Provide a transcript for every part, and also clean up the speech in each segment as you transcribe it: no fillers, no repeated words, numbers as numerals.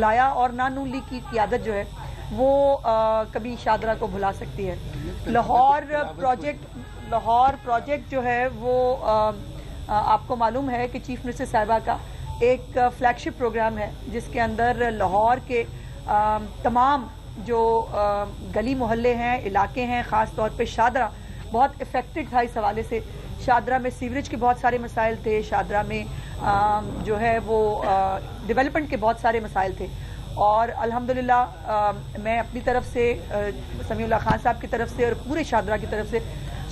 بھلایا اور نہ نون لیگ کی قیادت جو ہے وہ کبھی شادرہ کو بھلا سکتی ہے. لاہور پروجیکٹ جو ہے وہ آپ کو معلوم ہے کہ چیف منسٹر صاحبہ کا ایک فلیگ شپ پروگرام ہے جس کے اندر لاہور کے تمام جو گلی محلے ہیں، علاقے ہیں، خاص طور پہ شادرہ بہت افیکٹڈ تھا اس حوالے سے. شادرہ میں سیوریج کے بہت سارے مسائل تھے، شادرہ میں جو ہے وہ ڈیولپمنٹ کے بہت سارے مسائل تھے، اور الحمدللہ میں اپنی طرف سے سمیع اللہ خان صاحب کی طرف سے اور پورے شادرہ کی طرف سے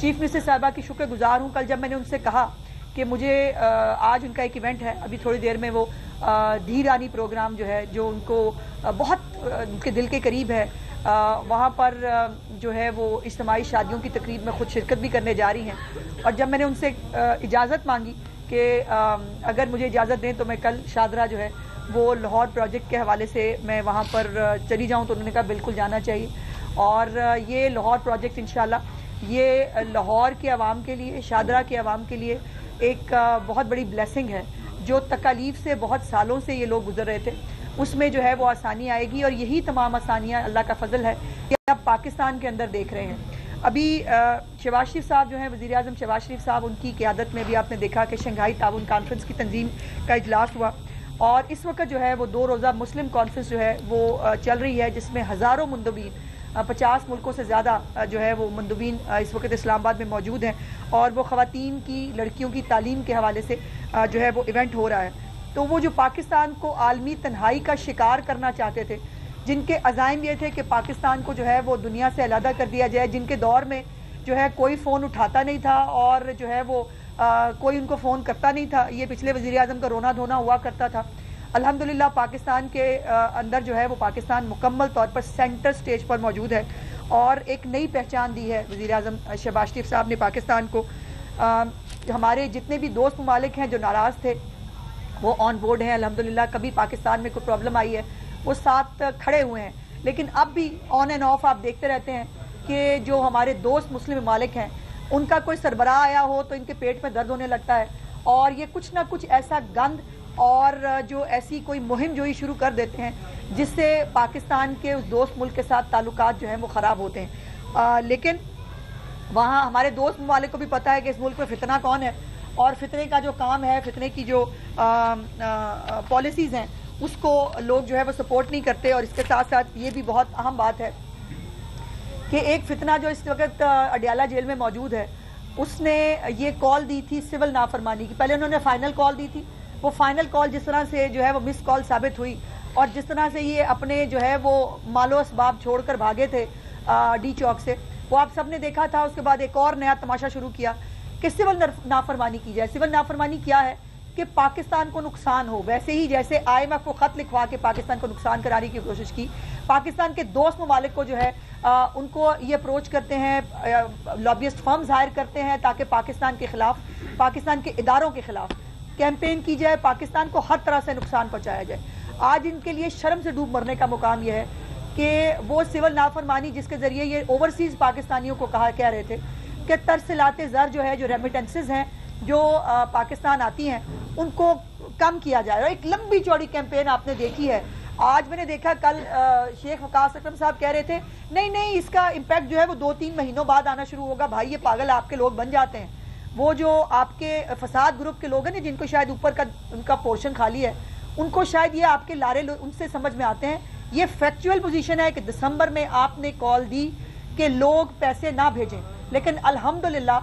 چیف منسٹر صاحبہ کی شکر گزار ہوں. کل جب میں نے ان سے کہا کہ مجھے آج ان کا ایک ایونٹ ہے، ابھی تھوڑی دیر میں وہ دھیرانی پروگرام جو ہے جو ان کو بہت ان کے دل کے قریب ہے، وہاں پر جو ہے وہ اجتماعی شادیوں کی تقریب میں خود شرکت بھی کرنے جا رہی ہیں. اور جب میں نے ان سے اجازت مانگی کہ اگر مجھے اجازت دیں تو میں کل شادرہ جو ہے وہ لاہور پروجیکٹ کے حوالے سے میں وہاں پر چلی جاؤں، تو انہوں نے کہا بالکل جانا چاہیے. اور یہ لاہور پروجیکٹ انشاءاللہ یہ لاہور کے عوام کے لیے، شادرہ کے عوام کے لیے ایک بہت بڑی بلیسنگ ہے. جو تکالیف سے بہت سالوں سے یہ لوگ گزر رہے تھے اس میں جو ہے وہ آسانی آئے گی، اور یہی تمام آسانیاں اللہ کا فضل ہے کہ آپ پاکستان کے اندر دیکھ رہے ہیں. ابھی شہباز شریف صاحب جو ہیں، وزیر اعظم شہباز شریف صاحب، ان کی قیادت میں بھی آپ نے دیکھا کہ شنگھائی تعاون کانفرنس کی تنظیم کا اجلاس ہوا، اور اس وقت جو ہے وہ 2 روزہ مسلم کانفرنس جو ہے وہ چل رہی ہے جس میں ہزاروں مندوبین 50 ملکوں سے زیادہ جو ہے وہ مندوبین اس وقت اسلام آباد میں موجود ہیں، اور وہ خواتین کی، لڑکیوں کی تعلیم کے حوالے سے جو ہے وہ ایونٹ ہو رہا ہے. تو وہ جو پاکستان کو عالمی تنہائی کا شکار کرنا چاہتے تھے، جن کے عزائم یہ تھے کہ پاکستان کو جو ہے وہ دنیا سے علیحدہ کر دیا جائے، جن کے دور میں جو ہے کوئی فون اٹھاتا نہیں تھا اور جو ہے وہ کوئی ان کو فون کرتا نہیں تھا، یہ پچھلے وزیر اعظم کا رونا دھونا ہوا کرتا تھا. الحمدللہ پاکستان کے اندر جو ہے وہ پاکستان مکمل طور پر سینٹر سٹیج پر موجود ہے، اور ایک نئی پہچان دی ہے وزیر اعظم شہباز شریف صاحب نے پاکستان کو. ہمارے جتنے بھی دوست ممالک ہیں جو ناراض تھے وہ آن بورڈ ہیں الحمدللہ. کبھی پاکستان میں کوئی پرابلم آئی ہے وہ ساتھ کھڑے ہوئے ہیں، لیکن اب بھی آن اینڈ آف آپ دیکھتے رہتے ہیں کہ جو ہمارے دوست مسلم ممالک ہیں ان کا کوئی سربراہ آیا ہو تو ان کے پیٹ میں درد ہونے لگتا ہے، اور یہ کچھ نہ کچھ ایسا گند اور جو ایسی کوئی مہم جوئی شروع کر دیتے ہیں جس سے پاکستان کے اس دوست ملک کے ساتھ تعلقات جو ہیں وہ خراب ہوتے ہیں. لیکن وہاں ہمارے دوست ممالک کو بھی پتہ ہے کہ اس ملک میں فتنہ کون ہے، اور فتنے کا جو کام ہے، فتنے کی جو پالیسیز ہیں اس کو لوگ جو ہے وہ سپورٹ نہیں کرتے. اور اس کے ساتھ ساتھ یہ بھی بہت اہم بات ہے کہ ایک فتنہ جو اس وقت اڈیالہ جیل میں موجود ہے، اس نے یہ کال دی تھی سول نافرمانی کی. پہلے انہوں نے فائنل کال دی تھی، وہ فائنل کال جس طرح سے جو ہے وہ مس کال ثابت ہوئی، اور جس طرح سے یہ اپنے جو ہے وہ مال و اسباب چھوڑ کر بھاگے تھے ڈی چوک سے، وہ آپ سب نے دیکھا تھا. اس کے بعد ایک اور نیا تماشا شروع کیا کہ سول نافرمانی کی جائے. سول نافرمانی کیا ہے کہ پاکستان کو نقصان ہو، ویسے ہی جیسے IMF کو خط لکھوا کے پاکستان کو نقصان کرانے کی کوشش کی. پاکستان کے دوست ممالک کو جو ہے ان کو یہ اپروچ کرتے ہیں، لابیسٹ فرمز ہائر کرتے ہیں تاکہ پاکستان کے خلاف، پاکستان کے اداروں کے خلاف کیمپین کی جائے، پاکستان کو ہر طرح سے نقصان پہنچایا جائے. آج ان کے لیے شرم سے ڈوب مرنے کا مقام یہ ہے کہ وہ سول نافرمانی جس کے ذریعے یہ اوورسیز پاکستانیوں کو کہہ رہے تھے کہ ترسیلات زر جو ہے، جو ریمیٹنسز ہیں جو پاکستان آتی ہیں ان کو کم کیا جائے. اور ایک لمبی چوڑی کیمپین آپ نے دیکھی ہے. آج میں نے دیکھا کل شیخ وقاص اکرم صاحب کہہ رہے تھے نہیں اس کا امپیکٹ جو ہے وہ 2-3 مہینوں بعد آنا شروع ہوگا. بھائی یہ پاگل آپ کے لوگ بن جاتے ہیں. وہ جو آپ کے فساد گروپ کے لوگ ہیں نا، جن کو شاید اوپر کا ان کا پورشن خالی ہے، ان کو شاید یہ آپ کے لارے ان سے سمجھ میں آتے ہیں. یہ فیکچوئل پوزیشن ہے کہ دسمبر میں آپ نے کال دی کہ لوگ پیسے نہ بھیجیں، لیکن الحمدللہ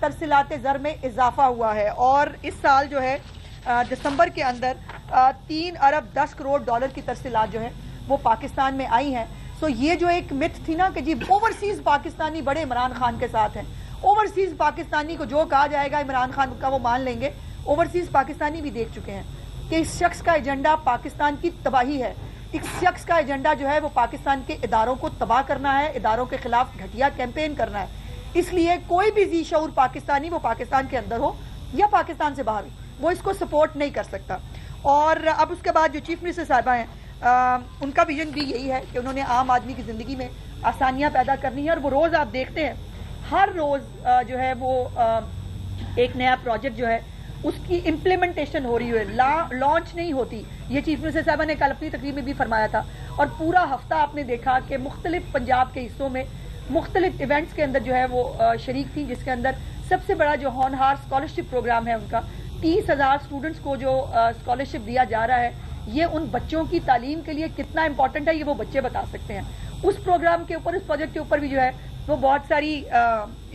ترسیلات زر میں اضافہ ہوا ہے، اور اس سال جو ہے دسمبر کے اندر 3 ارب 10 کروڑ ڈالر کی ترسیلات جو ہیں وہ پاکستان میں آئی ہیں. سو یہ جو ایک متھ تھی نا کہ جی اوورسیز پاکستانی بڑے عمران خان کے ساتھ ہیں، اوورسیز پاکستانی کو جو کہا جائے گا عمران خان کا وہ مان لیں گے. اوورسیز پاکستانی بھی دیکھ چکے ہیں کہ اس شخص کا ایجنڈا پاکستان کی تباہی ہے. اس شخص کا ایجنڈا جو ہے وہ پاکستان کے اداروں کو تباہ کرنا ہے، اداروں کے خلاف گھٹیا کیمپین کرنا ہے. اس لیے کوئی بھی ذی شعور پاکستانی، وہ پاکستان کے اندر ہو یا پاکستان سے باہر، وہ اس کو سپورٹ نہیں کر سکتا. اور اب اس کے بعد جو چیف منسٹر صاحبہ ہیں ان کا ویژن بھی یہی ہے کہ انہوں نے عام آدمی کی زندگی میں آسانیاں پیدا کرنی ہے. اور وہ روز آپ دیکھتے ہیں ہر روز جو ہے وہ ایک نیا پروجیکٹ جو ہے اس کی امپلیمنٹیشن ہو رہی ہے, لانچ نہیں ہوتی. یہ چیف منسٹر صاحبہ نے کل اپنی تقریر میں بھی فرمایا تھا. اور پورا ہفتہ آپ نے دیکھا کہ مختلف پنجاب کے حصوں میں مختلف ایونٹس کے اندر جو ہے وہ شریک تھی, جس کے اندر سب سے بڑا جو ہونہار اسکالرشپ پروگرام ہے ان کا 30,000 اسٹوڈنٹس کو جو اسکالرشپ دیا جا رہا ہے. یہ ان بچوں کی تعلیم کے لیے کتنا امپورٹنٹ ہے یہ وہ بچے بتا سکتے ہیں. اس پروگرام کے اوپر, اس پروجیکٹ کے اوپر بھی جو ہے وہ بہت ساری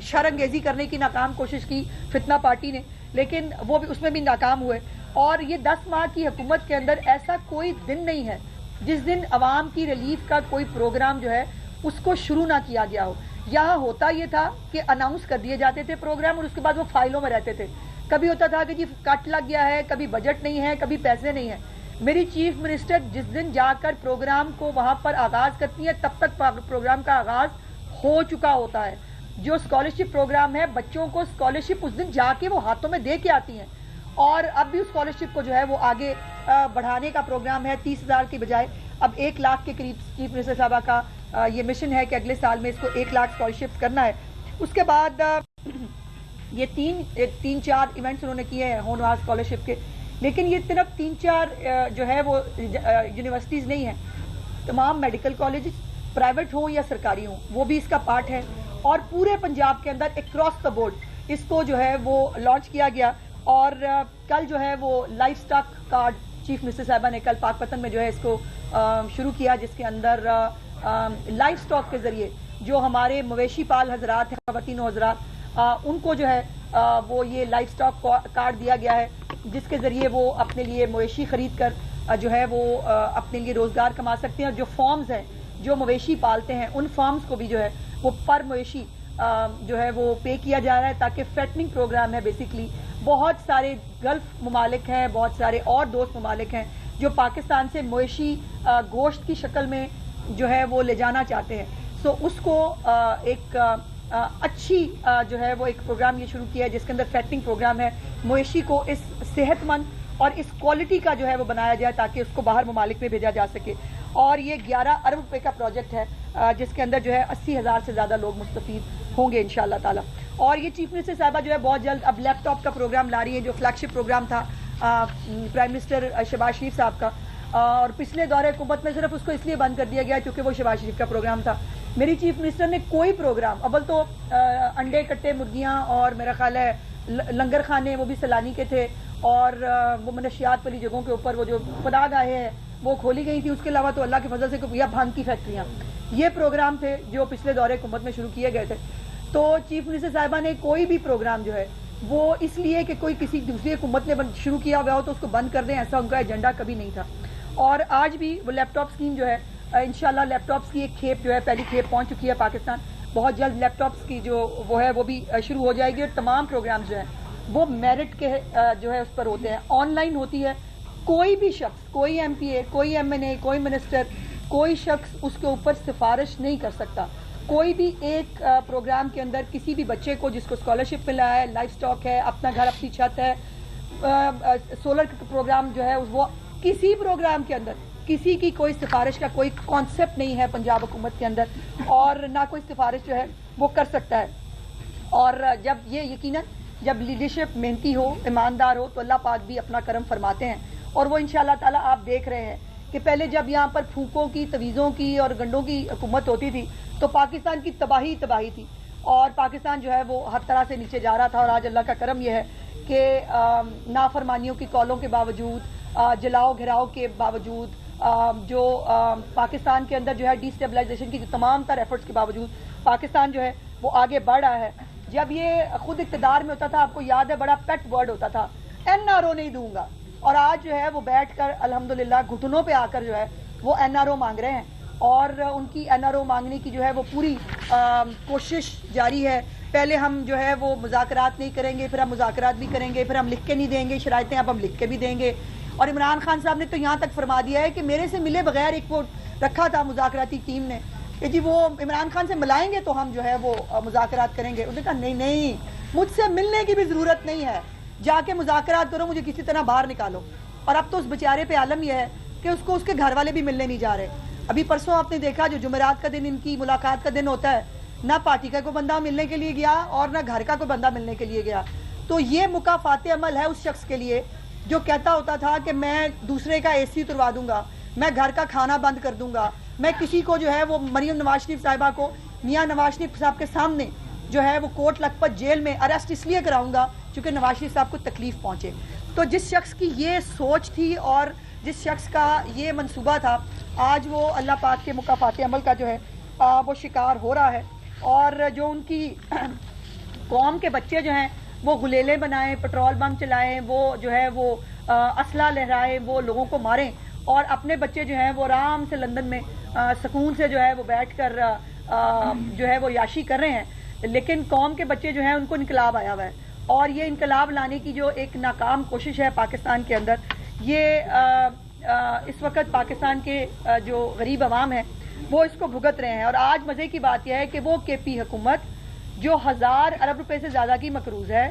شرانگیزی کرنے کی ناکام کوشش کی فتنہ پارٹی نے, لیکن وہ بھی اس میں بھی ناکام ہوئے. اور یہ 10 ماہ کی حکومت کے اندر ایسا کوئی دن نہیں ہے جس دن عوام کی ریلیف کا کوئی پروگرام جو ہے اس کو شروع نہ کیا گیا ہو. یہاں ہوتا یہ تھا کہ اناؤنس کر دیے جاتے تھے پروگرام اور اس کے بعد وہ فائلوں میں رہتے تھے. کبھی ہوتا تھا کہ جی کٹ لگ گیا ہے, کبھی بجٹ نہیں ہے, کبھی پیسے نہیں ہیں. میری چیف منسٹر جس دن جا کر پروگرام کو وہاں پر آغاز کرتی ہیں تب تک پروگرام کا آغاز ہو چکا ہوتا ہے. جو اسکالرشپ پروگرام ہے بچوں کو اسکالرشپ اس دن جا کے وہ ہاتھوں میں دے کے آتی ہیں. اور اب بھی اسکالرشپ کو جو ہے وہ آگے بڑھانے کا پروگرام ہے. 30,000 کی بجائے اب 1 لاکھ کے قریب چیف منسٹر صاحبہ کا یہ مشن ہے کہ اگلے سال میں اس کو 1 لاکھ اسکالرشپ کرنا ہے. اس کے بعد یہ 3-4 ایونٹس انہوں نے کیے ہیں ہونہار اسکالرشپ کے, لیکن یہ صرف 3-4 جو ہے وہ یونیورسٹیز نہیں ہیں. تمام میڈیکل کالجز پرائیویٹ ہوں یا سرکاری ہوں وہ بھی اس کا پارٹ ہے. اور پورے پنجاب کے اندر اکراس دا بورڈ اس کو جو ہے وہ لانچ کیا گیا. اور کل جو ہے وہ life stock card chief minister صاحبہ نے کل پاک پتن میں جو ہے اس کو شروع کیا, جس کے اندر لائف سٹاک کے ذریعے جو ہمارے مویشی پال حضرات ہیں, خواتین و حضرات, ان کو جو ہے وہ یہ لائف سٹاک کارڈ دیا گیا ہے, جس کے ذریعے وہ اپنے لیے مویشی خرید کر جو ہے وہ اپنے لیے روزگار کما سکتے ہیں. اور جو فارمز ہیں جو مویشی پالتے ہیں ان فارمز کو بھی جو ہے وہ پر مویشی جو ہے وہ پے کیا جا رہا ہے, تاکہ فیٹننگ پروگرام ہے. بیسیکلی بہت سارے گلف ممالک ہیں, بہت سارے اور دوست ممالک ہیں جو پاکستان سے مویشی گوشت کی شکل میں جو ہے وہ لے جانا چاہتے ہیں. سو اس کو ایک اچھی جو ہے وہ ایک پروگرام یہ شروع کیا ہے جس کے اندر فیٹنگ پروگرام ہے. مویشی کو اس صحت مند اور اس کوالٹی کا جو ہے وہ بنایا جائے تاکہ اس کو باہر ممالک میں بھیجا جا سکے. اور یہ 11 ارب روپے کا پروجیکٹ ہے جس کے اندر جو ہے 80,000 سے زیادہ لوگ مستفید ہوں گے انشاءاللہ تعالی. اور یہ چیف منسٹر صاحبہ جو ہے بہت جلد اب لیپ ٹاپ کا پروگرام لا رہی ہے, جو فلیگ شپ پروگرام تھا پرائم منسٹر شہباز شریف صاحب کا, اور پچھلے دور حکومت میں صرف اس کو اس لیے بند کر دیا گیا کیونکہ وہ شہباز شریف کا پروگرام تھا. میری چیف منسٹر نے کوئی پروگرام, اول تو انڈے کٹے مرغیاں اور میرا خیال ہے لنگر خانے وہ بھی سیلانی کے تھے, اور وہ منشیات والی جگہوں کے اوپر وہ جو پناہ گاہیں ہیں وہ کھولی گئی تھی. اس کے علاوہ تو اللہ کے فضل سے یا بھانگ کی فیکٹریاں, یہ پروگرام تھے جو پچھلے دور حکومت میں شروع کیے گئے تھے. تو چیف منسٹر صاحبہ نے کوئی بھی پروگرام جو ہے وہ اس لیے کہ کوئی کسی دوسری حکومت نے شروع کیا ہوا ہو تو اس کو بند کر دیں, ایسا ان کا ایجنڈا کبھی نہیں تھا. اور آج بھی وہ لیپ ٹاپ اسکیم جو ہے انشاءاللہ لیپ ٹاپس کی ایک کھیپ جو ہے پہلی کھیپ پہنچ چکی ہے پاکستان. بہت جلد لیپ ٹاپس کی جو وہ ہے وہ بھی شروع ہو جائے گی. اور تمام پروگرامز جو ہیں وہ میرٹ کے جو ہے اس پر ہوتے ہیں, آن لائن ہوتی ہے. کوئی بھی شخص, کوئی ایم پی اے, کوئی ایم این اے, کوئی منسٹر, کوئی شخص اس کے اوپر سفارش نہیں کر سکتا. کوئی بھی ایک پروگرام کے اندر کسی بھی بچے کو جس کو اسکالرشپ ملا ہے, لائف سٹاک ہے, اپنا گھر اپنی چھت ہے, سولر پروگرام جو ہے وہ کسی پروگرام کے اندر کسی کی کوئی سفارش کا کوئی کانسیپٹ نہیں ہے پنجاب حکومت کے اندر, اور نہ کوئی سفارش جو ہے وہ کر سکتا ہے. اور جب یہ یقیناً جب لیڈرشپ محنتی ہو, ایماندار ہو, تو اللہ پاک بھی اپنا کرم فرماتے ہیں. اور وہ انشاءاللہ تعالیٰ آپ دیکھ رہے ہیں کہ پہلے جب یہاں پر پھونکوں کی, تویزوں کی اور گنڈوں کی حکومت ہوتی تھی تو پاکستان کی تباہی تھی, اور پاکستان جو ہے وہ ہر طرح سے نیچے جا رہا تھا. اور آج اللہ کا کرم یہ ہے کہ نافرمانیوں کی کالوں کے باوجود, جلاؤ گھراؤ کے باوجود, جو پاکستان کے اندر جو ہے ڈی اسٹیبلائزیشن کی تمام تر ایفرٹس کے باوجود پاکستان جو ہے وہ آگے بڑھ رہا ہے. جب یہ خود اقتدار میں ہوتا تھا, آپ کو یاد ہے, بڑا پیٹ ورڈ ہوتا تھا, این آر او نہیں دوں گا. اور آج جو ہے وہ بیٹھ کر الحمدللہ گھٹنوں پہ آ کر جو ہے وہ این آر او مانگ رہے ہیں. اور ان کی این آر او مانگنے کی جو ہے وہ پوری کوشش جاری ہے. پہلے ہم جو ہے وہ مذاکرات نہیں کریں گے, پھر ہم مذاکرات بھی کریں گے, پھر ہم لکھ کے نہیں دیں گے شرائطیں, اب ہم لکھ کے بھی دیں گے. اور عمران خان صاحب نے تو یہاں تک فرما دیا ہے کہ میرے سے ملے بغیر ایک وہ رکھا تھا مذاکراتی ٹیم نے کہ جی وہ عمران خان سے ملائیں گے تو ہم جو ہے وہ مذاکرات کریں گے. انہوں نے کہا نہیں, مجھ سے ملنے کی بھی ضرورت نہیں ہے, جا کے مذاکرات کرو, مجھے کسی طرح باہر نکالو. اور اب تو اس بیچارے پہ عالم یہ ہے کہ اس کو اس کے گھر والے بھی ملنے نہیں جا رہے. ابھی پرسوں آپ نے دیکھا جو جمعرات کا دن ان کی ملاقات کا دن ہوتا ہے, نہ پارٹی کا کوئی بندہ ملنے کے لیے گیا اور نہ گھر کا کوئی بندہ ملنے کے لیے گیا. تو یہ مکافات عمل ہے اس شخص کے لیے جو کہتا ہوتا تھا کہ میں دوسرے کا AC اتروا دوں گا، میں گھر کا کھانا بند کر دوں گا، میں کسی کو جو ہے وہ مریم نواز شریف صاحبہ کو میاں نواز شریف صاحب کے سامنے جو ہے وہ کوٹ لکھپت جیل میں اریسٹ اس لیے کراؤں گا چونکہ نواز شریف صاحب کو تکلیف پہنچے. تو جس شخص کی یہ سوچ تھی اور جس شخص کا یہ منصوبہ تھا، آج وہ اللہ پاک کے مکافات عمل کا جو ہے وہ شکار ہو رہا ہے. اور جو ان کی قوم کے بچے جو ہیں وہ غلیلے بنائیں، پٹرول بم چلائیں، وہ جو ہے وہ اسلحہ لہرائیں، وہ لوگوں کو ماریں، اور اپنے بچے جو ہیں وہ آرام سے لندن میں سکون سے جو ہے وہ بیٹھ کر جو ہے وہ یاشی کر رہے ہیں. لیکن قوم کے بچے جو ہیں ان کو انقلاب آیا ہوا ہے، اور یہ انقلاب لانے کی جو ایک ناکام کوشش ہے پاکستان کے اندر، یہ اس وقت پاکستان کے جو غریب عوام ہیں وہ اس کو بھگت رہے ہیں. اور آج مزے کی بات یہ ہے کہ وہ KP حکومت جو 1000 ارب روپے سے زیادہ کی مقروض ہے،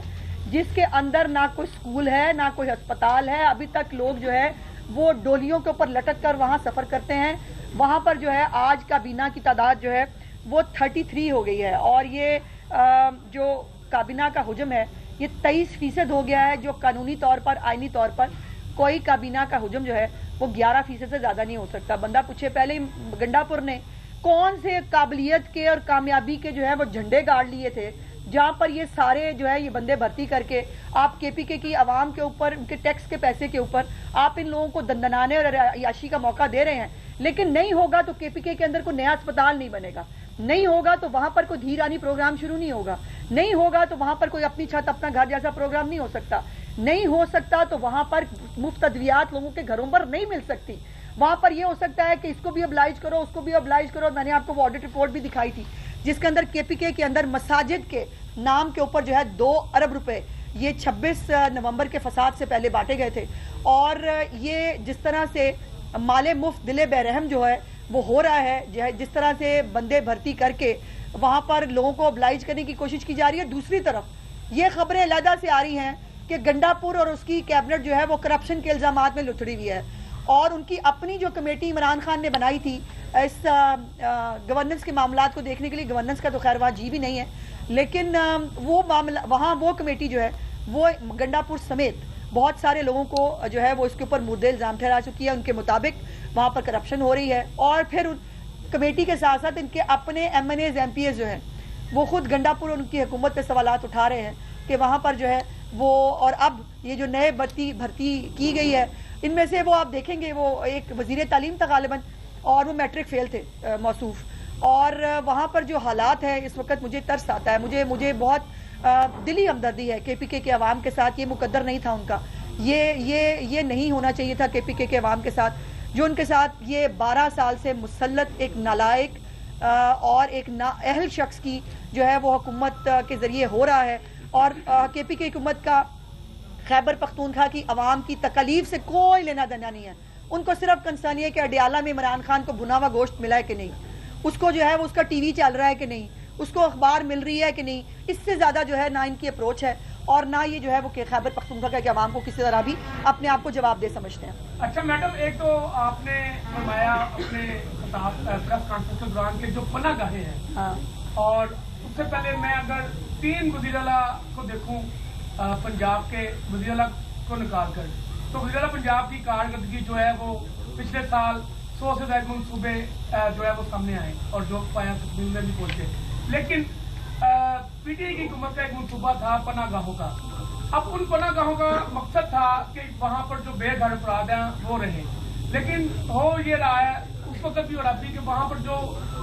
جس کے اندر نہ کوئی سکول ہے نہ کوئی ہسپتال ہے، ابھی تک لوگ جو ہے وہ ڈولیوں کے اوپر لٹک کر وہاں سفر کرتے ہیں. وہاں پر جو ہے آج کابینہ کی تعداد جو ہے وہ 33 ہو گئی ہے، اور یہ جو کابینہ کا حجم ہے یہ 23% ہو گیا ہے، جو قانونی طور پر آئینی طور پر کوئی کابینہ کا حجم جو ہے وہ 11% سے زیادہ نہیں ہو سکتا. بندہ پوچھے پہلے ہی گنڈاپور نے کون سے قابلیت کے اور کامیابی کے جو ہے وہ جھنڈے گاڑ لیے تھے، جہاں پر یہ سارے جو ہے یہ بندے بھرتی کر کے آپ KPK کی عوام کے اوپر، ان کے ٹیکس کے پیسے کے اوپر آپ ان لوگوں کو دندنانے اور عیاشی کا موقع دے رہے ہیں. لیکن نہیں ہوگا تو KPK کے اندر کوئی نیا اسپتال نہیں بنے گا، نہیں ہوگا تو وہاں پر کوئی دھیرانی پروگرام شروع نہیں ہوگا، نہیں ہوگا تو وہاں پر کوئی اپنی چھت اپنا گھر جیسا پروگرام نہیں ہو سکتا، نہیں ہو سکتا تو وہاں پر مفت ادویات لوگوں کے گھروں پر نہیں مل سکتی. وہاں پر یہ ہو سکتا ہے کہ اس کو بھی ابلائج کرو، اس کو بھی ابلائج کرو. میں نے آپ کو وہ آڈٹ رپورٹ بھی دکھائی تھی جس کے اندر KPK کے اندر مساجد کے نام کے اوپر جو ہے 2 ارب روپے یہ 26 نومبر کے فساد سے پہلے بانٹے گئے تھے. اور یہ جس طرح سے مال مفت دل بے رحم جو ہے وہ ہو رہا ہے، جس طرح سے بندے بھرتی کر کے وہاں پر لوگوں کو ابلائج کرنے کی کوشش کی جا رہی ہے. دوسری طرف یہ خبریں علیحدہ سے آ رہی ہیں کہ گنڈاپور اور اس کی کیبنٹ جو ہے وہ کرپشن کے الزامات میں لتڑی ہوئی ہے، اور ان کی اپنی جو کمیٹی عمران خان نے بنائی تھی اس گورننس کے معاملات کو دیکھنے کے لیے، گورننس کا تو خیر وہاں جی بھی نہیں ہے، لیکن وہ معاملہ وہاں وہ کمیٹی جو ہے وہ گنڈاپور سمیت بہت سارے لوگوں کو جو ہے وہ اس کے اوپر مردے الزام ٹھہرا چکی ہے. ان کے مطابق وہاں پر کرپشن ہو رہی ہے، اور پھر ان کمیٹی کے ساتھ ساتھ ان کے اپنے MNAs MPs جو ہیں وہ خود گنڈاپور اور ان کی حکومت پہ سوالات اٹھا رہے ہیں کہ وہاں پر جو ہے وہ، اور اب یہ جو نئے بھرتی کی گئی ہے ان میں سے وہ آپ دیکھیں گے وہ ایک وزیر تعلیم تھا غالباً، اور وہ میٹرک فیل تھے موصوف. اور وہاں پر جو حالات ہیں اس وقت مجھے ترس آتا ہے، مجھے بہت دلی ہمدردی ہے KPK کے عوام کے ساتھ. یہ مقدر نہیں تھا ان کا، یہ نہیں ہونا چاہیے تھا KPK کے عوام کے ساتھ، جو ان کے ساتھ یہ 12 سال سے مسلط ایک نالائق اور ایک نااہل شخص کی جو ہے وہ حکومت کے ذریعے ہو رہا ہے. اور KPK حکومت کا خیبر پختونخوا کی عوام کی تکالیف سے کوئی لینا دینا نہیں ہے. ان کو صرف کنسرن ہے کہ اڈیالہ میں عمران خان کو بھنا ہوا گوشت ملا ہے کہ نہیں، اس کو جو ہے وہ اس کا TV چل رہا ہے کہ نہیں، اس کو اخبار مل رہی ہے کہ نہیں. اس سے زیادہ جو ہے نہ ان کی اپروچ ہے، اور نہ یہ جو ہے وہ خیبر پختونخوا کے عوام کو کسی طرح بھی اپنے آپ کو جواب دہ سمجھتے ہیں. اچھا میڈم، ایک تو آپ نے فرمایا اپنے پریس کانفرنس کے دوران کہ جو پناہ گاہیں ہیں، اور اس سے پہلے میں اگر 3 وزیر اعلیٰ کو دیکھوں پنجاب کے وزیر اعلیٰ کو نکال کر، تو وزیر اعلیٰ پنجاب کی کارکردگی جو ہے وہ پچھلے سال 100 سے زائد منصوبے جو ہے وہ سامنے آئے اور جو پایا تکمیل میں بھی پہنچے. لیکن PTI کی حکومت کا ایک منصوبہ تھا پناہ گاہوں کا. اب ان پناہ گاہوں کا مقصد تھا کہ وہاں پر جو بے گھر افراد ہیں وہ رہیں، لیکن ہو یہ رہا ہے، اس وقت بھی ہو رہا تھی کہ وہاں پر جو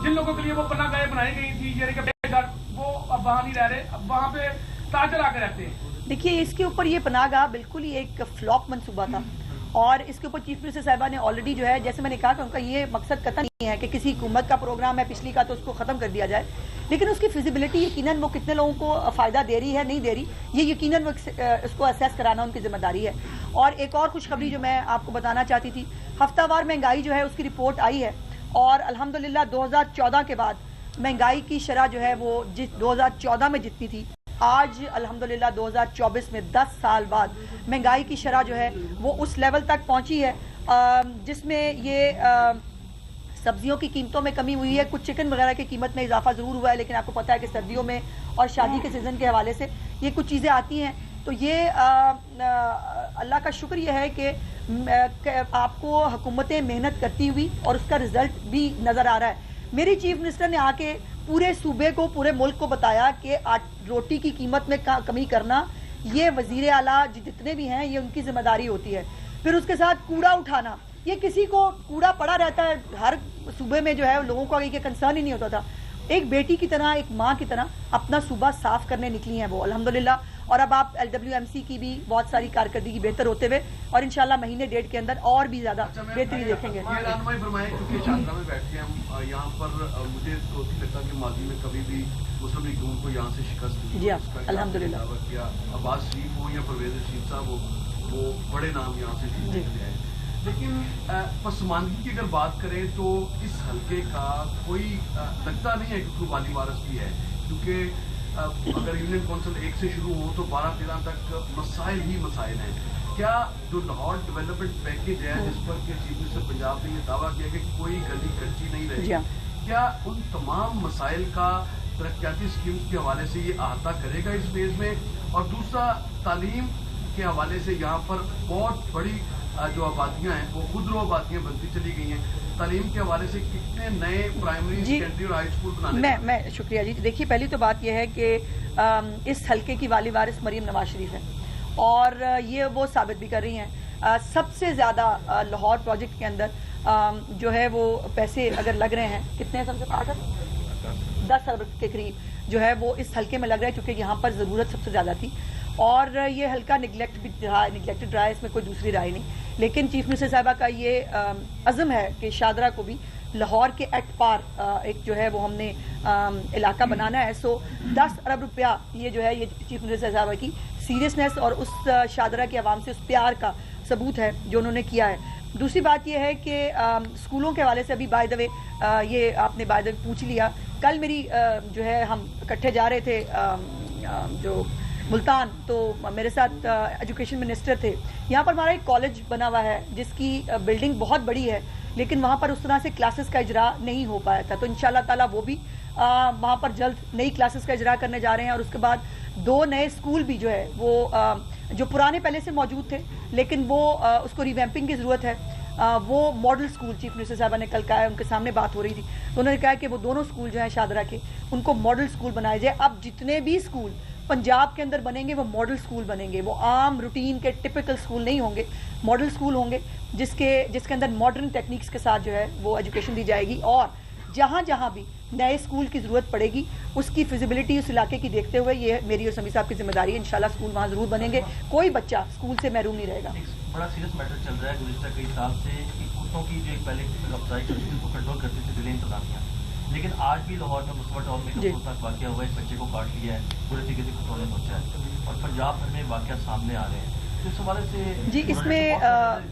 جن لوگوں کے لیے وہ پناہ گاہیں بنائی گئی تھی یعنی کہ بے گھر، وہ اب وہاں نہیں رہ رہے، اب وہاں پہ تاجر آ کے رہتے ہیں. دیکھیے اس کے اوپر یہ پناہ گاہ بالکل ہی ایک فلاپ منصوبہ تھا، اور اس کے اوپر چیف منسٹر صاحبہ نے آلریڈی جو ہے، جیسے میں نے کہا کہ ان کا یہ مقصد قطعا نہیں ہے کہ کسی حکومت کا پروگرام ہے پچھلی کا تو اس کو ختم کر دیا جائے، لیکن اس کی فیزیبلٹی یقیناً وہ کتنے لوگوں کو فائدہ دے رہی ہے نہیں دے رہی، یہ یقیناً وہ اس کو اسیس کرانا ان کی ذمہ داری ہے. اور ایک اور خوشخبری جو میں آپ کو بتانا چاہتی تھی، ہفتہ وار مہنگائی جو ہے اس کی رپورٹ آئی ہے، اور الحمدللہ 2014 کے بعد مہنگائی کی شرح جو ہے وہ 2014 میں جتنی تھی، آج الحمدللہ 2024 میں 10 سال بعد مہنگائی کی شرح جو ہے وہ اس لیول تک پہنچی ہے جس میں یہ سبزیوں کی قیمتوں میں کمی ہوئی ہے، کچھ چکن وغیرہ کی قیمت میں اضافہ ضرور ہوا ہے، لیکن آپ کو پتہ ہے کہ سردیوں میں اور شادی کے سیزن کے حوالے سے یہ کچھ چیزیں آتی ہیں. تو یہ اللہ کا شکر یہ ہے کہ آپ کو حکومتیں محنت کرتی ہوئی اور اس کا رزلٹ بھی نظر آ رہا ہے. میری چیف منسٹر نے آ کے پورے صوبے کو, پورے ملک کو بتایا کہ روٹی کی قیمت میں کمی کرنا یہ وزیر اعلیٰ جتنے بھی ہیں یہ ان کی ذمہ داری ہوتی ہے. پھر اس کے ساتھ کوڑا اٹھانا, یہ کسی کو کوڑا پڑا رہتا ہے ہر صوبے میں جو ہے لوگوں کو یہ کنسرن ہی نہیں ہوتا تھا. ایک بیٹی کی طرح, ایک ماں کی طرح اپنا صوبہ صاف کرنے نکلی ہیں وہ الحمدللہ. اور اب آپ LWMC کی بھی بہت ساری کارکردگی بہتر ہوتے ہوئے اور انشاءاللہ مہینے ڈیڑھ کے اندر اور بھی زیادہ بہتری دیکھیں گے. یہ رہنمائی فرمائیں کیونکہ شاہدرہ میں بیٹھ کے ہم یہاں پر مجھے تو نہیں لگتا کہ ماضی میں کبھی بھی مسلم لیگ نون کو یہاں سے شکست دی. جی ہاں الحمدللہ. عباس شریف ہو یا پرویز رشید صاحب ہو, وہ بڑے نام یہاں سے جیتنے کے لیے آئے. لیکن پسماندگی کی اگر بات کریں تو اس حلقے کا کوئی لگتا نہیں ہے کہ کوئی والی وارث بھی ہے, کیونکہ اگر یونین کونسل 1 سے شروع ہو تو 12-13 تک مسائل ہی مسائل ہیں. کیا جو لاہور ڈیولپمنٹ پیکیج ہے جس پر کہ چیف منسٹر پنجاب نے یہ دعویٰ کیا کہ کوئی گلی کچی نہیں رہی, کیا ان تمام مسائل کا ترقیاتی اسکیمز کے حوالے سے یہ احاطہ کرے گا اس فیز میں؟ اور دوسرا, تعلیم کے حوالے سے یہاں پر بہت بڑی جو آبادیاں ہیں وہ خود رو آبادیاں بنتی چلی گئی ہیں. تعلیم کے حوالے سے کتنے نئے پرائمری, سیکنڈری اور ہائی اسکول بنانے؟ میں شکریہ جی. دیکھیے پہلی تو بات یہ ہے کہ اس حلقے کی والی وارث مریم نواز شریف ہے اور یہ وہ ثابت بھی کر رہی ہیں. سب سے زیادہ لاہور پروجیکٹ کے اندر جو ہے وہ پیسے اگر لگ رہے ہیں, کتنے ہیں سب سے 10 ارب کے قریب جو ہے وہ اس حلقے میں لگ رہا ہے, کیونکہ یہاں پر ضرورت سب سے زیادہ تھی اور یہ حلقہ نگلیکٹڈ رہا ہے, اس میں کوئی دوسری رائے نہیں. لیکن چیف منسٹر صاحبہ کا یہ عزم ہے کہ شاہدرہ کو بھی لاہور کے ایٹ پار ایک جو ہے وہ ہم نے علاقہ بنانا ہے. سو 10 ارب روپیہ یہ جو ہے یہ چیف منسٹر صاحبہ کی سیریسنس اور اس شاہدرہ کی عوام سے اس پیار کا ثبوت ہے جو انہوں نے کیا ہے. دوسری بات یہ ہے کہ اسکولوں کے حوالے سے ابھی بائی دا وے یہ آپ نے بائی دا وے پوچھ لیا. کل میری جو ہے ہم اکٹھے جا رہے تھے جو ملتان, تو میرے ساتھ ایجوکیشن منسٹر تھے. یہاں پر ہمارا ایک کالج بنا ہوا ہے جس کی بلڈنگ بہت بڑی ہے, لیکن وہاں پر اس طرح سے کلاسز کا اجرا نہیں ہو پایا تھا. تو انشاءاللہ تعالیٰ وہ بھی وہاں پر جلد نئی کلاسز کا اجرا کرنے جا رہے ہیں. اور اس کے بعد 2 نئے اسکول بھی جو ہے وہ جو پرانے پہلے سے موجود تھے لیکن وہ اس کو ریویمپنگ کی ضرورت ہے, وہ ماڈل اسکول چیف منسٹر صاحبہ نے کل کہا ہے, ان کے سامنے بات ہو رہی تھی تو انہوں نے کہا کہ وہ دونوں اسکول جو ہیں شاہدرہ کے ان کو ماڈل اسکول بنائے جائے. اب جتنے بھی اسکول پنجاب کے اندر بنیں گے وہ ماڈل اسکول بنیں گے, وہ عام روٹین کے ٹپیکل اسکول نہیں ہوں گے, ماڈل اسکول ہوں گے جس کے اندر ماڈرن ٹیکنیکس کے ساتھ جو ہے وہ ایجوکیشن دی جائے گی. اور جہاں جہاں بھی نئے اسکول کی ضرورت پڑے گی اس کی فیزیبلٹی اس علاقے کی دیکھتے ہوئے یہ میری اور سمیع صاحب کی ذمہ داری ہے. انشاءاللہ اسکول وہاں ضرور بنیں گے, کوئی بچہ اسکول سے محروم نہیں رہے گا. بڑا سیریس میٹر چل رہا ہے گزشتہ کئی سال سے کہ کتوں کی جو ایک پہلے افزائی کرتی تھی اس کو کنٹرول کرتی تھی ضلع انتظامیہ, لیکن آج بھی لاہور میں مصطفیٰ ٹاؤن میں ایک افسوسناک واقعہ ہوا ہے, ایک بچے کو کاٹ لیا ہے, پورے طریقے سے کتوں نے نوچا ہے اور پنجاب بھر میں واقعات سامنے آ رہے ہیں. اس حوالے سے جی اس میں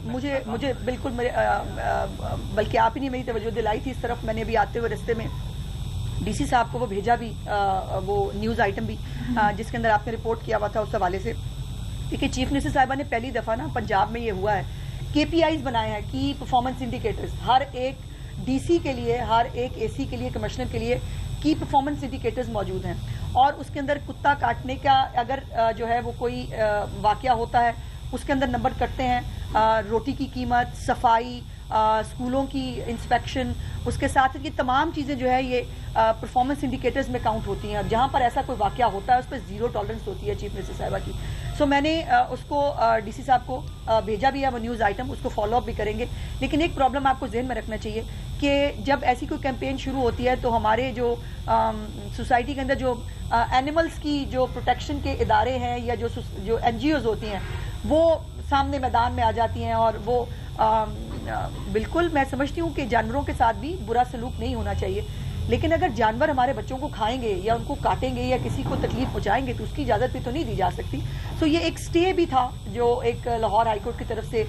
مجھے بالکل بلکہ آپ ہی نے میری توجہ دلائی تھی اس طرف. میں نے ابھی آتے ہوئے رستے میں DC صاحب کو وہ بھیجا بھی, وہ نیوز آئٹم بھی جس کے اندر آپ نے رپورٹ کیا ہوا تھا اس حوالے سے. دیکھیے چیف منسٹر صاحبہ نے پہلی دفعہ نا پنجاب میں یہ ہوا ہے KPIs بنائے ہیں, کی پرفارمنس انڈیکیٹرز, ہر ایک DC کے لیے, ہر ایک AC کے لیے, کمشنر کے لیے کی پرفارمنس انڈیکیٹرز موجود ہیں. اور اس کے اندر کتا کاٹنے کا اگر جو ہے وہ کوئی واقعہ ہوتا ہے اس کے اندر نمبر کٹتے ہیں, روٹی کی قیمت, صفائی, اسکولوں کی انسپیکشن, اس کے ساتھ یہ تمام چیزیں جو ہے یہ پرفارمنس انڈیکیٹرز میں کاؤنٹ ہوتی ہیں. جہاں پر ایسا کوئی واقعہ ہوتا ہے اس پہ 0 ٹالرنس ہوتی ہے چیف منسٹر صاحبہ کی. سو میں نے اس کو DC صاحب کو بھیجا بھی ہے وہ نیوز آئٹم, اس کو فالو اپ بھی کریں گے. لیکن ایک پرابلم آپ کو ذہن میں رکھنا چاہیے کہ جب ایسی کوئی کیمپین شروع ہوتی ہے تو ہمارے جو سوسائٹی کے اندر جو اینیملز کی جو پروٹیکشن کے ادارے ہیں یا جو NGOs ہوتی ہیں وہ سامنے میدان میں آ جاتی ہیں. اور وہ بالکل میں سمجھتی ہوں کہ جانوروں کے ساتھ بھی برا سلوک نہیں ہونا چاہیے, لیکن اگر جانور ہمارے بچوں کو کھائیں گے یا ان کو کاٹیں گے یا کسی کو تکلیف پہنچائیں گے تو اس کی اجازت بھی تو نہیں دی جا سکتی. سو یہ ایک سٹے بھی تھا جو ایک لاہور ہائی کورٹ کی طرف سے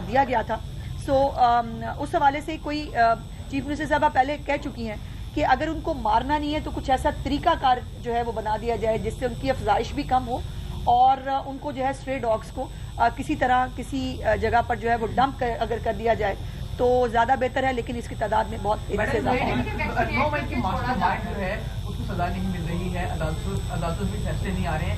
دیا گیا تھا. سو اس حوالے سے کوئی چیف منسٹر صاحبہ پہلے کہہ چکی ہیں کہ اگر ان کو مارنا نہیں ہے تو کچھ ایسا طریقہ کار جو ہے وہ بنا دیا جائے جس سے ان کی افزائش بھی کم ہو اور ان کو جو ہے اسٹرے ڈاگس کو کسی طرح کسی جگہ پر جو ہے وہ ڈمپ اگر کر دیا جائے تو زیادہ بہتر ہے. لیکن اس کی تعداد میں بہت اضافہ ہے. 9 مئی کی ماسٹر مائنڈ جو ہے اس کو سزا نہیں مل رہی ہے, عدالتوں سے فیصلے نہیں آ رہے ہیں.